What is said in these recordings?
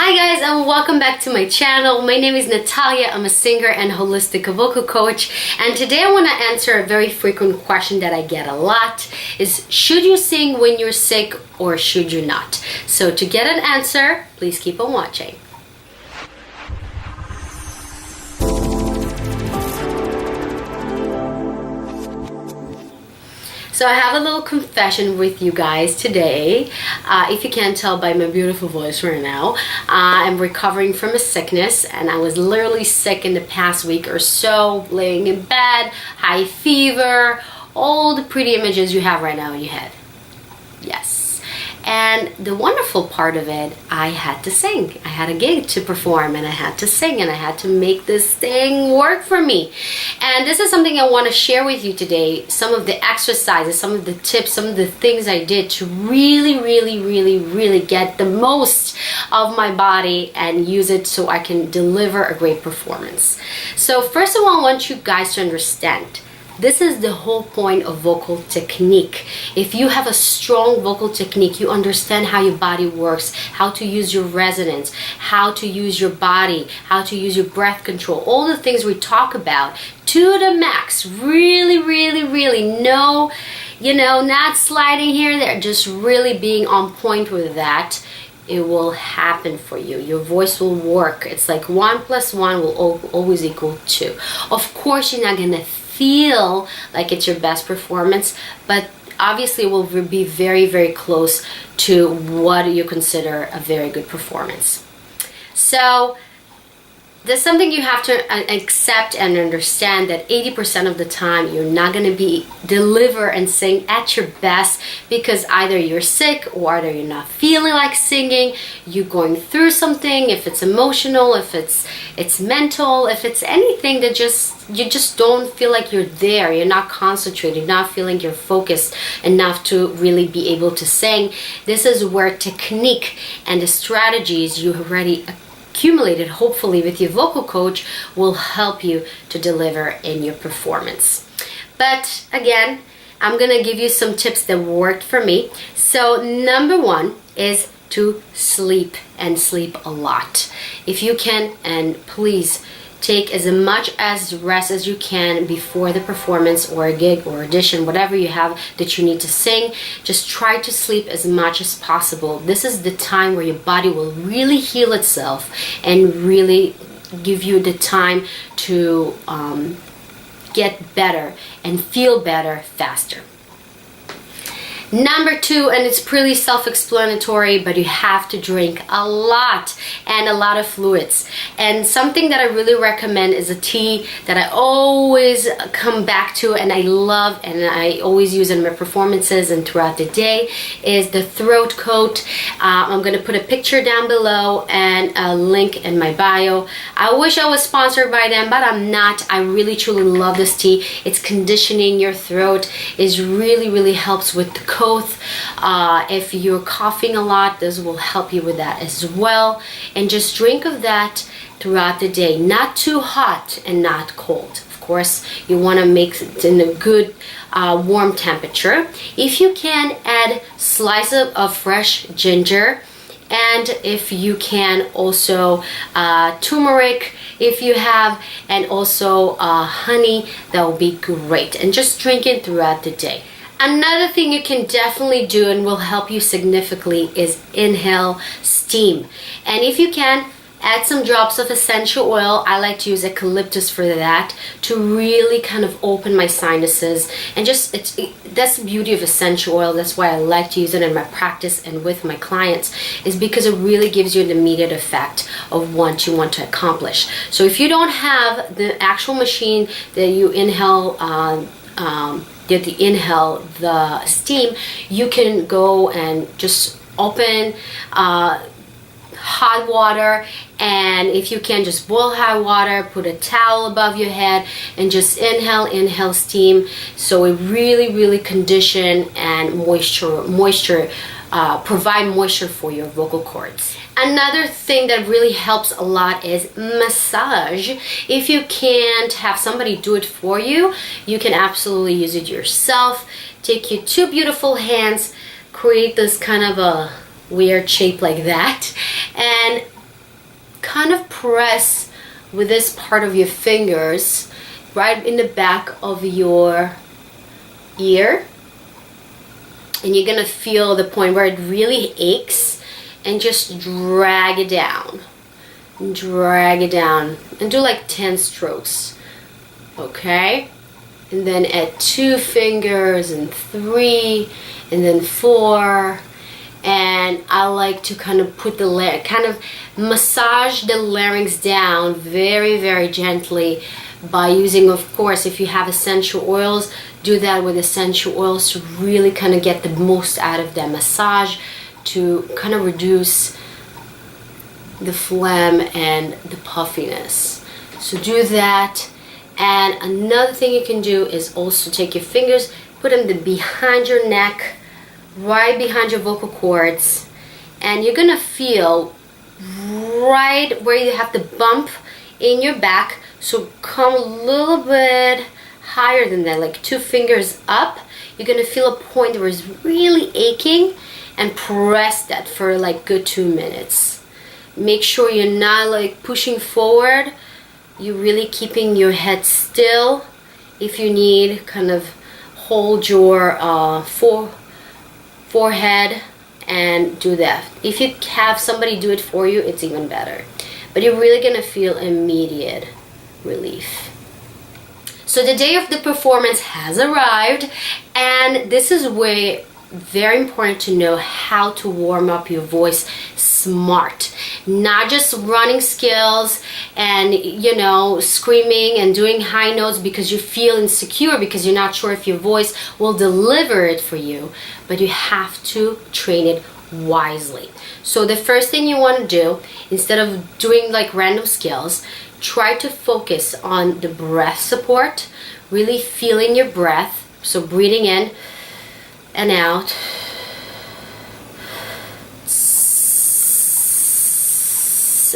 Hi guys, and welcome back to my channel. My name is Natalia. I'm a singer and holistic vocal coach, and today I want to answer a very frequent question that I get a lot is, should you sing when you're sick or should you not? So to get an answer, please keep on watching. So I have a little confession with you guys today. If you can't tell by my beautiful voice right now, I'm recovering from a sickness, and I was literally sick in the past week or so, laying in bed, high fever, all the pretty images you have right now in your head. Yes. And the wonderful part of it, I had to sing. I had a gig to perform and I had to sing and I had to make this thing work for me. And this is something I want to share with you today. Some of the exercises, some of the tips, some of the things I did to really get the most of my body and use it so I can deliver a great performance. So first of all, I want you guys to understand, this is the whole point of vocal technique. If you have a strong vocal technique, you understand how your body works, how to use your resonance, how to use your body, how to use your breath control, all the things we talk about to the max. Really no, not sliding here and there, just really being on point with that. It will happen for you. Your voice will work. It's like 1 + 1 will always equal 2. Of course, you're not gonna feel like it's your best performance, but obviously it will be very close to what you consider a very good performance. So there's something you have to accept and understand, that 80% of the time you're not going to deliver and sing at your best because either you're sick or either you're not feeling like singing, you're going through something, if it's emotional, if it's mental, if it's anything that you just don't feel like you're there, you're not concentrated, you're not feeling you're focused enough to really be able to sing. This is where technique and the strategies you already accumulated, hopefully with your vocal coach, will help you to deliver in your performance. But again, I'm gonna give you some tips that worked for me. So number one is to sleep, and sleep a lot. If you can, and please take as much as rest as you can before the performance or a gig or audition, whatever you have that you need to sing. Just try to sleep as much as possible. This is the time where your body will really heal itself and really give you the time to get better and feel better faster. Number two, and it's pretty self-explanatory, but you have to drink a lot and a lot of fluids. And something that I really recommend is a tea that I always come back to and I love and I always use in my performances and throughout the day, is the throat coat. I'm going to put a picture down below and a link in my bio. I wish I was sponsored by them, but I'm not. I really truly love this tea. It's conditioning your throat. It really helps with the cough. If you're coughing a lot, this will help you with that as well. And just drink of that throughout the day. Not too hot and not cold. Of course, you want to make it in a good warm temperature. If you can, add slices of fresh ginger, and if you can, also turmeric if you have, and also honey. That will be great. And just drink it throughout the day. Another thing you can definitely do and will help you significantly is inhale steam. And if you can, add some drops of essential oil. I like to use eucalyptus for that, to really kind of open my sinuses. And that's the beauty of essential oil. That's why I like to use it in my practice and with my clients, is because it really gives you an immediate effect of what you want to accomplish. So if you don't have the actual machine that you inhale the steam, you can go and just open hot water, and if you can, just boil hot water, put a towel above your head, and just inhale steam. So it really condition and provide moisture for your vocal cords. Another thing that really helps a lot is massage. If you can't have somebody do it for you, you can absolutely use it yourself. Take your two beautiful hands, create this kind of a weird shape like that, and kind of press with this part of your fingers right in the back of your ear, and you're gonna feel the point where it really aches, and just drag it down. Drag it down and do like 10 strokes. Okay? And then add 2 fingers and 3 and then 4. And I like to kind of put the kind of massage the larynx down very, very gently by using, of course, if you have essential oils, do that with essential oils to really kind of get the most out of that massage, to kind of reduce the phlegm and the puffiness. So do that. And another thing you can do is also take your fingers, put them behind your neck, right behind your vocal cords, and you're gonna feel right where you have the bump in your back. So come a little bit higher than that, like 2 fingers up. You're gonna feel a point where it's really aching, and press that for like good 2 minutes. Make sure you're not like pushing forward. You're really keeping your head still. If you need, kind of hold your forehead and do that. If you have somebody do it for you, it's even better. But you're really gonna feel immediate relief. So the day of the performance has arrived, and this is where very important to know how to warm up your voice smart. Not just running skills and, you know, screaming and doing high notes because you feel insecure, because you're not sure if your voice will deliver it for you, but you have to train it wisely. So the first thing you want to do, instead of doing like random skills, try to focus on the breath support, really feeling your breath. So breathing in and out,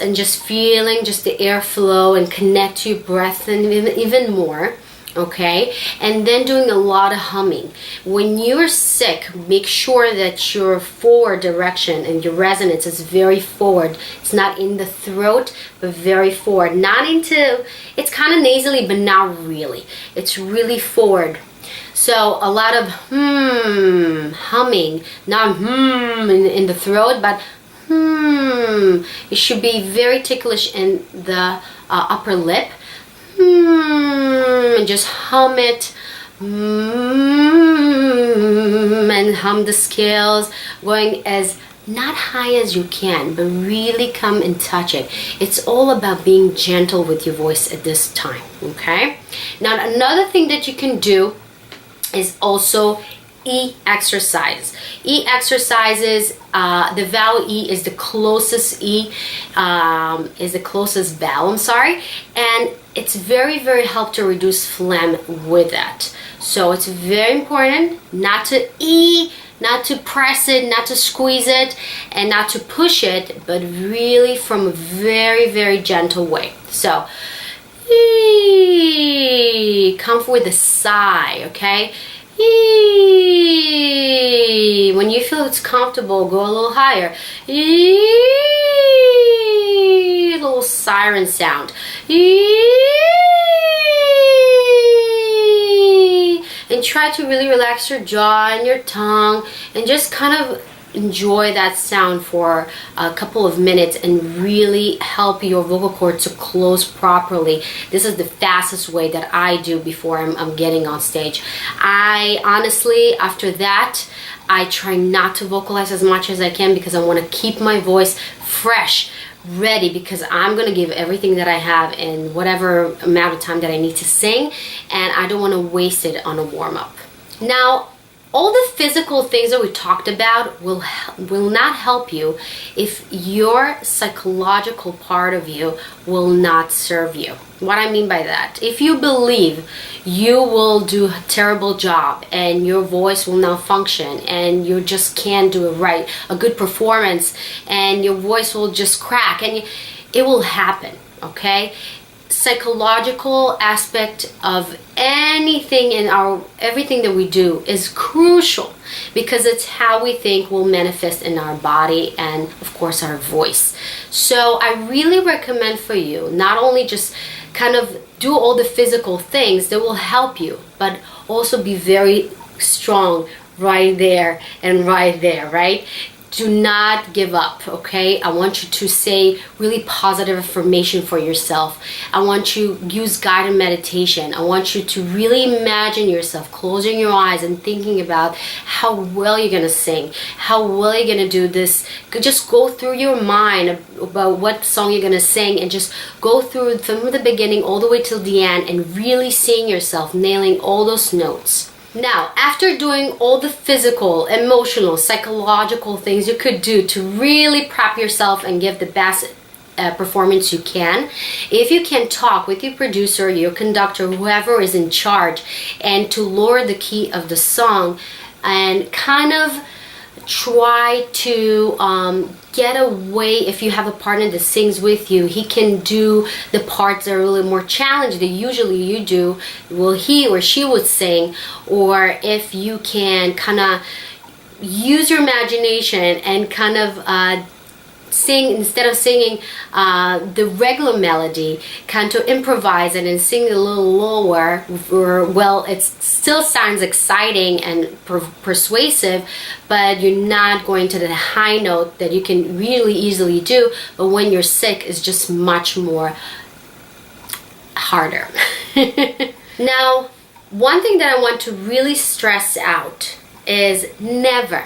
and just feeling just the airflow and connect to your breath and even more. Okay, and then doing a lot of humming. When you're sick, make sure that your forward direction and your resonance is very forward. It's not in the throat, but very forward. Not into, it's kind of nasally, but not really. It's really forward. So a lot of humming, not in the throat, but it should be very ticklish in the upper lip. And just hum it, and hum the scales, going as not high as you can, but really come and touch it. It's all about being gentle with your voice at this time. Okay, now another thing that you can do is also E exercises. E exercises, the vowel E is the closest is the closest vowel, I'm sorry, and it's very, very helpful to reduce phlegm with that. So it's very important not to not to press it, not to squeeze it, and not to push it, but really from a very, very gentle way. So come with a sigh, okay? When you feel it's comfortable, go a little higher. A little siren sound. And try to really relax your jaw and your tongue and just kind of enjoy that sound for a couple of minutes and really help your vocal cords to close properly. This is the fastest way that I do before I'm getting on stage. I honestly, after that, I try not to vocalize as much as I can because I want to keep my voice fresh, ready, because I'm going to give everything that I have in whatever amount of time that I need to sing, and I don't want to waste it on a warm-up. Now, all the physical things that we talked about will not help you if your psychological part of you will not serve you. What I mean by that, if you believe you will do a terrible job and your voice will not function and you just can't do it right, a good performance, and your voice will just crack, and it will happen, okay? psychological aspect of anything in everything that we do is crucial, because it's how we think will manifest in our body and of course our voice. So I really recommend for you not only just kind of do all the physical things that will help you, but also be very strong right there and right there, right? Do not give up, okay? I want you to say really positive affirmation for yourself. I want you to use guided meditation. I want you to really imagine yourself closing your eyes and thinking about how well you're gonna sing, how well you're gonna do this. Just go through your mind about what song you're gonna sing, and just go through from the beginning all the way till the end and really seeing yourself nailing all those notes. Now, after doing all the physical, emotional, psychological things you could do to really prep yourself and give the best performance you can, if you can talk with your producer, your conductor, whoever is in charge, and to lower the key of the song and kind of try to get away. If you have a partner that sings with you, he can do the parts that are a little more challenging that usually you do. Well, he or she would sing. Or if you can kind of use your imagination and kind of sing, instead of singing the regular melody, kind of improvise it and sing a little lower, or, well, it still sounds exciting and persuasive, but you're not going to the high note that you can really easily do. But when you're sick, it's just much more harder. Now, one thing that I want to really stress out is never,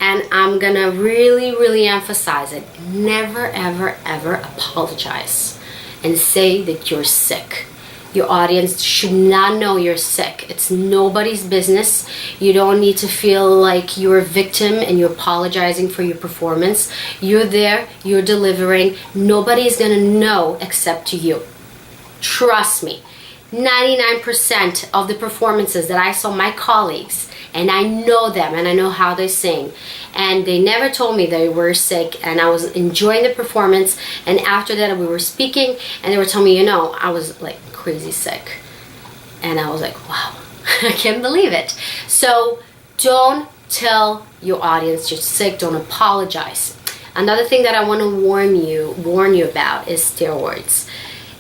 and I'm gonna really emphasize it, never ever apologize and say that you're sick. Your audience should not know you're sick. It's nobody's business. You don't need to feel like you're a victim and you're apologizing for your performance. You're there, you're delivering. Nobody's gonna know except you. Trust me. 99% of the performances that I saw my colleagues, and I know them and I know how they sing, and they never told me they were sick, and I was enjoying the performance, and after that we were speaking and they were telling me, you know, I was like crazy sick, and I was like, wow, I can't believe it. So don't tell your audience you're sick. Don't apologize. Another thing that I want to warn you about is steroids.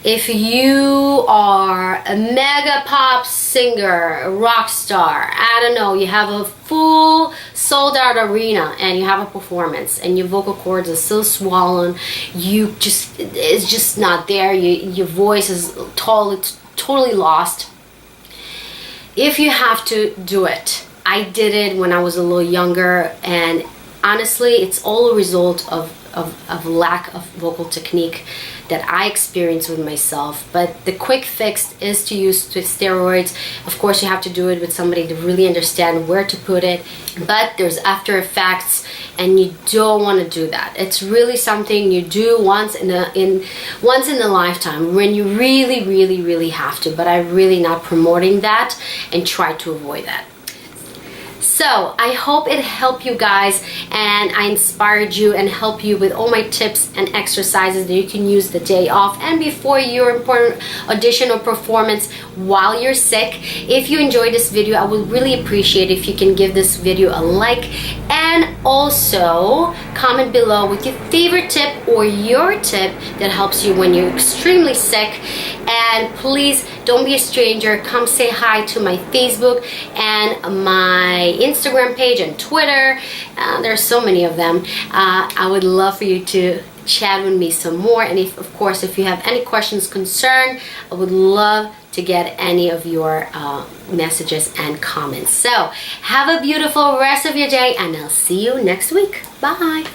If you are a mega pop singer, a rock star, I don't know, you have a full sold out arena and you have a performance and your vocal cords are still swollen, it's just not there, your voice is totally lost. If you have to do it, I did it when I was a little younger, and honestly, it's all a result of lack of vocal technique that I experienced with myself. But the quick fix is to use steroids. Of course, you have to do it with somebody to really understand where to put it, but there's after effects, and you don't want to do that. It's really something you do once in a lifetime when you really have to, but I'm really not promoting that and try to avoid that. So I hope it helped you guys, and I inspired you and helped you with all my tips and exercises that you can use the day off and before your important audition or performance while you're sick. If you enjoyed this video, I would really appreciate if you can give this video a like, and also comment below with your favorite tip or your tip that helps you when you're extremely sick. And please don't be a stranger. Come say hi to my Facebook and my Instagram page and Twitter. There's so many of them. I would love for you to chat with me some more. And of course, if you have any questions, concern, I would love to get any of your messages and comments. So have a beautiful rest of your day, and I'll see you next week. Bye.